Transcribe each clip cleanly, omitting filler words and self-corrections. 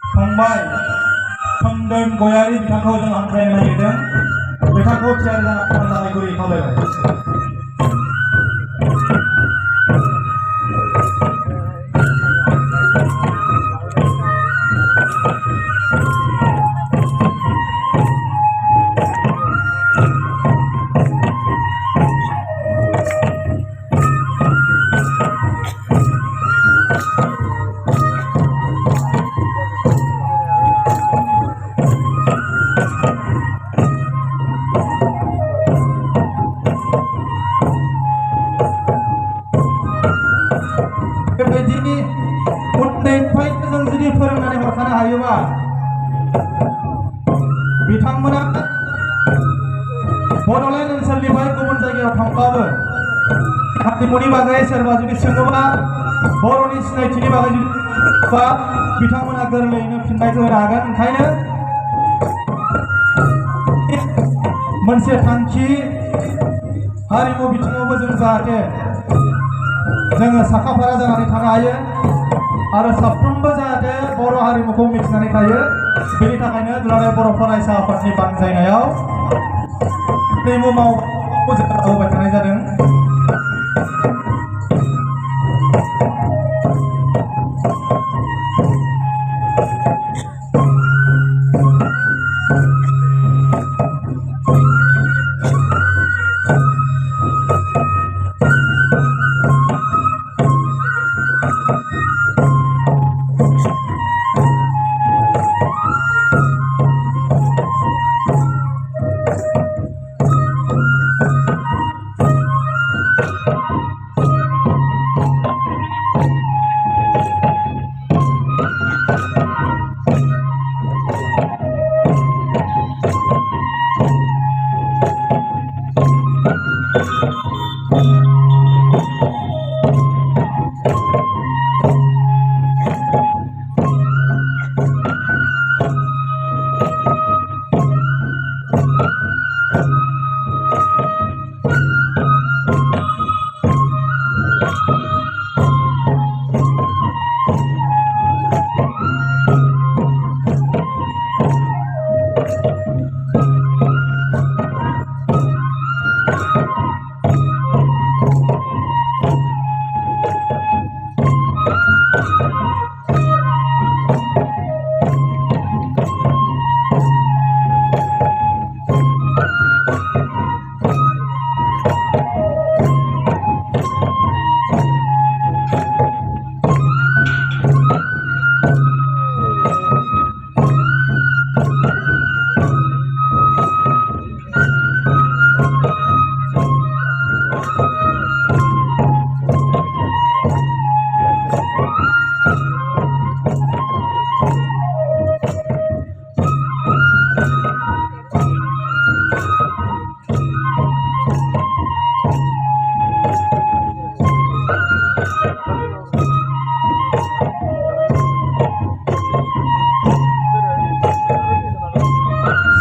फंबाय सोमदोन गयारि बिथांखौ जों हांख्रायनो नागिरदों। बिथांखौ थियारि जाना थानाय गुरै खावलायबाय। बेबायदिनि उन्दैनिफ्रायनो जों जुदि फोरोंनानै हरखानो हायोबा बिथांमोना बड'लेण्ड ओनसोलनिफ्राय गुबुन जायगायाव थांब्लाबो हारिमुनि बागै सोरबा जुदि सोङोबा बर'नि सिनायथिनि बागै जुदि बिथांमोना गोरलैयैनो फिननायखौ होनो हागोन। ओंखायनो मोनसे थांखि हारिमु बिथिङावबो जों जाहाथे जोङो साखाफारा जानानै थानो हायो आरो साफ्रोमबो जाहाथे बर' हारिमुखौ मिथिनानै थायो। बेनि थाखायनो दुलाराय बर' फरायसा आफादनि बानजायनायाव हारिमु मावखौ जों होबाय थानाय जादों।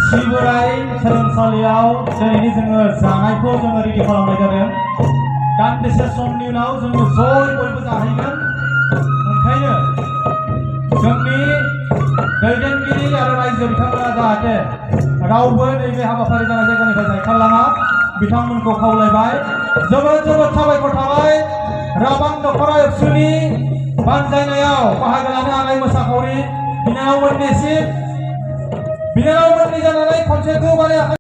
सिबोराय सोलोंसालियाव दिनैनि जोङो जानायखौ जोङो रेडि खालामनाय जादों। दान्दिसे समनि उनाव जोङो बयबो जाहैगोन। ओंखायनो जोंनि दैदेनगिरि आरो रायजो बिथांमोना जाहाथे रावबो नैबे हाबाफारि जानाय जायगानिफ्राय जायखारलाङा बिथांमोनखौ खावलायबाय। जोबोद जोबोद साबायखर थाबाय राबां दख'रा एबसुनि बानजायनायाव बाहागो लानो हानाय मोसाखावरि बिनानावमोननिसिम बिनानावमोननि जानानै खनसे गोबारै